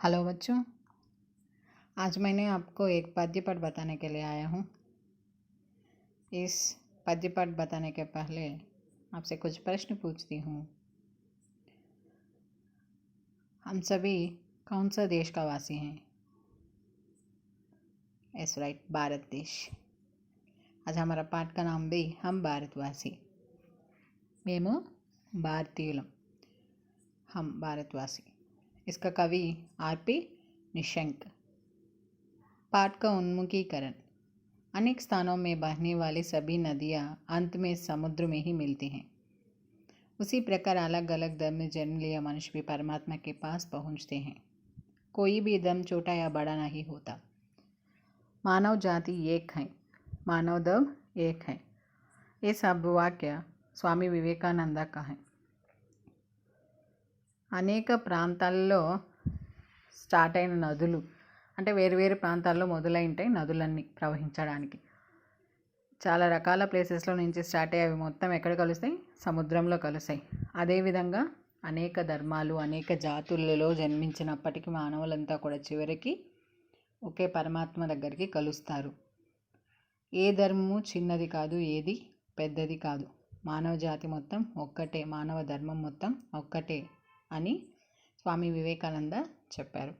Hello बच्चों, आज मैंने आपको एक पद्य पाठ बताने के लिए आया हूँ। इस पद्य पाठ बताने के पहले आपसे कुछ प्रश्न पूछती हूँ। हम सभी कौन सा देश का वासी हैं? यस राइट, भारत देश। आज हमारा पाठ का नाम भी हम भारतवासी। మేము భారతీయులం, हम भारतवासी। इसका कवि आरपी निशंक। पाठ का उन्मुखीकरण। अनेक स्थानों में बहने वाली सभी नदियाँ अंत में समुद्र में ही मिलती हैं। उसी प्रकार अलग अलग धर्म में जन्म लिया मनुष्य भी परमात्मा के पास पहुँचते हैं। कोई भी धर्म छोटा या बड़ा नहीं होता। मानव जाति एक है, मानव धर्म एक है। ये सब वाक्य స్వామి వివేకానంద का है। అనేక ప్రాంతాల్లో స్టార్ట్ అయిన నదులు అంటే వేరు ప్రాంతాల్లో మొదలైంటాయి నదులన్నీ ప్రవహించడానికి. చాలా రకాల ప్లేసెస్లో నుంచి స్టార్ట్ అయ్యి అవి మొత్తం ఎక్కడ కలుస్తాయి? సముద్రంలో కలుస్తాయి. అదేవిధంగా అనేక ధర్మాలు అనేక జాతులలో జన్మించినప్పటికీ మానవులంతా కూడా చివరికి ఒకే పరమాత్మ దగ్గరికి కలుస్తారు. ఏ ధర్మము చిన్నది కాదు, ఏది పెద్దది కాదు. మానవ జాతి మొత్తం ఒక్కటే, మానవ ధర్మం మొత్తం ఒక్కటే అని स्वामी विवेकानंद చెప్పారు।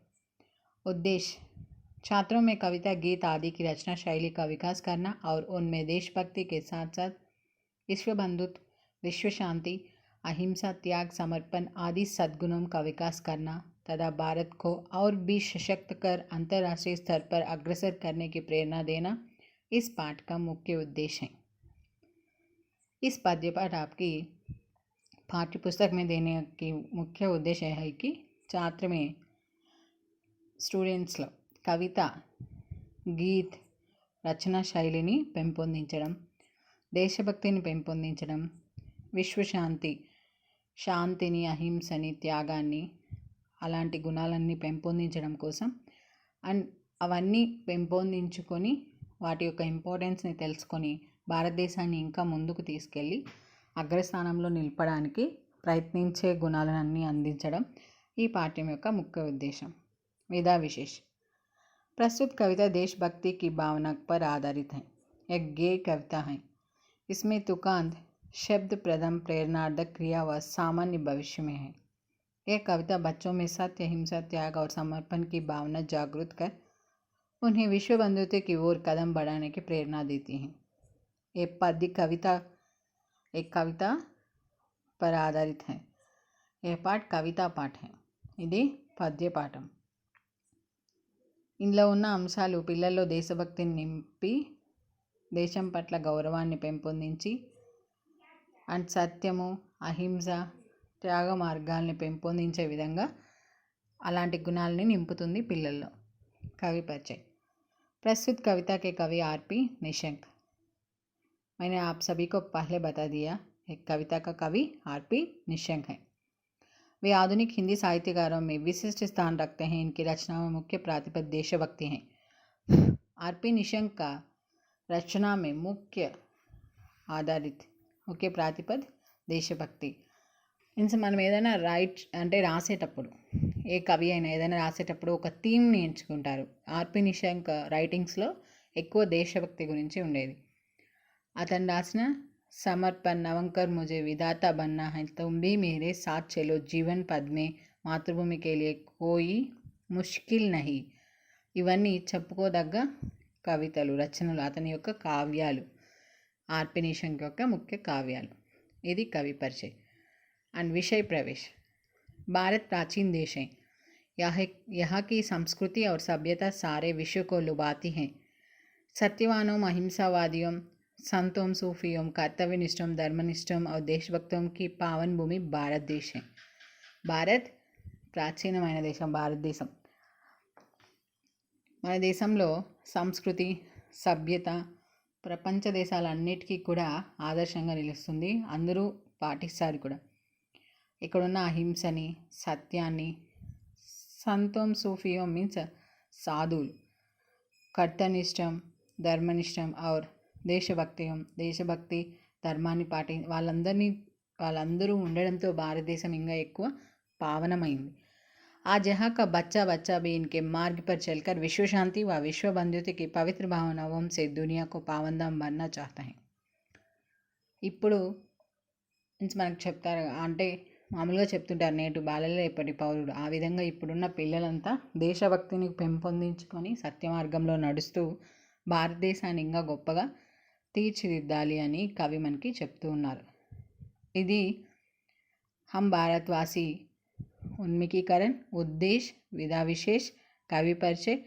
उद्देश्य: छात्रों में कविता, गीत आदि की रचना शैली का विकास करना और उनमें देशभक्ति के साथ साथ विश्व बंधुत्व, विश्व शांति, अहिंसा, त्याग, समर्पण आदि सद्गुणों का विकास करना तथा भारत को और भी सशक्त कर अंतर्राष्ट्रीय स्तर पर अग्रसर करने की प्रेरणा देना इस पाठ का मुख्य उद्देश्य है। इस पद्य पाठ आपकी पाठ्य पुस्तक में देने की मुख्य उद्देश्य है कि छात्र में స్టూడెంట్స్లో కవిత, గీత్ రచనా శైలిని పెంపొందించడం, దేశభక్తిని పెంపొందించడం, విశ్వశాంతి శాంతిని, అహింసని, త్యాగాన్ని అలాంటి గుణాలన్నీ పెంపొందించడం కోసం అండ్ అవన్నీ పెంపొందించుకొని వాటి యొక్క ఇంపార్టెన్స్ని తెలుసుకొని భారతదేశాన్ని ఇంకా ముందుకు తీసుకెళ్ళి అగ్రస్థానంలో నిలపడానికి ప్రయత్నించే గుణాలన్నీ అందించడం ఈ పాఠ్యం యొక్క ముఖ్య ఉద్దేశం। विधा विशेष: प्रस्तुत कविता देशभक्ति की भावना पर आधारित है। एक गेय कविता है। इसमें तुकांत शब्द प्रथम प्रेरणार्थक क्रिया व सामान्य भविष्य में है। यह कविता बच्चों में सत्य, अहिंसा, त्याग और समर्पण की भावना जागृत कर उन्हें विश्व बंधुत्व की ओर कदम बढ़ाने की प्रेरणा देती हैं। ये पद्य कविता एक कविता पर आधारित है। यह पाठ कविता पाठ है, ఇది పద్య పాఠం। ఇందులో ఉన్న అంశాలు పిల్లల్లో దేశభక్తిని నింపి దేశం పట్ల గౌరవాన్ని పెంపొందించి అండ్ సత్యము, అహింస, త్యాగ మార్గాల్ని పెంపొందించే విధంగా అలాంటి గుణాలని నింపుతుంది పిల్లల్లో। कवि परिचय: प्रस्तुत कविता के कवि आरपी निशंक। मैंने आप सभी को पहले बता दिया, एक कविता का कवि आरपी निशंक है। वे आधुनिक हिंदी साहित्यकारों में विशिष्ट स्थान रखते हैं। इनकी रचनाओं में मुख्य प्रतिपद देशभक्ति हैं। आरपी निशंक का रचना में मुख्य प्रातिपद దేశభక్తి। ఇన్స్ మనం ఏదైనా రాసేటప్పుడు ఏ కవి అయినా ఏదైనా రాసేటప్పుడు ఒక థీమ్ని ఎంచుకుంటారు। ఆర్పి నిశంక్ రైటింగ్స్లో ఎక్కువ దేశభక్తి గురించి ఉండేది। అతను రాసిన समर्पण, नवंकर मुझे विधाता बनना है, तुम भी मेरे साथ चलो, जीवन पद में, मातृभूमि के लिए कोई ముష్కిల్ నహి, ఇవన్నీ చెప్పుకోదగ్గ కవితలు, రచనలు, అతని యొక్క కావ్యాలు, ఆర్పి నిశంక్ యొక్క ముఖ్య కావ్యాలు। ఇది కవి పరిచय। అండ్ विषय प्रवेश: भारत प्राचीन देश है। यहाँ की संस्कृति और सभ्यता सारे विश्व को लुभाती हैं। सत्यवानों, अहिंसावादियों, संतों, सूफियों, कर्तव्यनिष्ठों, धर्मनिष्ठों और देशभक्तों की पावन भूमि भारत देश है। భారత్ ప్రాచీనమైన దేశం భారతదేశం। మన దేశంలో సంస్కృతి, సభ్యత ప్రపంచ దేశాలన్నిటికీ కూడా ఆదర్శంగా నిలుస్తుంది, అందరూ పాటిస్తారు కూడా। ఇక్కడున్న అహింసని, సత్యాన్ని, సంతం సూఫియం మీన్స్ సాధువులు, కర్తనిష్టం, ధర్మనిష్టం और దేశభక్తి ధర్మాన్ని వాళ్ళందరూ ఉండడంతో భారతదేశం ఇంకా ఎక్కువ పావనమైంది। आज यहाँ का बच्चा बच्चा भी इनके मार्ग पर चलकर विश्व शांति व विश्व बंधुत्व की पवित्र भावनाओं से दुनिया को पावनदाम बनना चाहता है. ఇప్పుడు మనకు చెప్తారు, అంటే మామూలుగా చెప్తుంటారు, నేటి బాలలే ఇప్పటి పౌరుడు. ఆ విధంగా ఇప్పుడున్న పిల్లలంతా దేశభక్తిని పెంపొందించుకొని సత్య మార్గంలో నడుస్తూ భారతదేశాన్ని ఇంకా గొప్పగా తీర్చిదిద్దాలి అని కవి మనకి చెప్తూ ఉన్నారు. ఇది హమ్ భారత్వాసి ఉన్మికీకరణ్, ఉద్దేశ్, విధా విశేష్, కవి పరిచయ్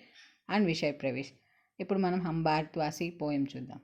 అండ్ విషయ ప్రవేశ్. ఇప్పుడు మనం హమ్ భారత్వాసి పోయం చూద్దాం.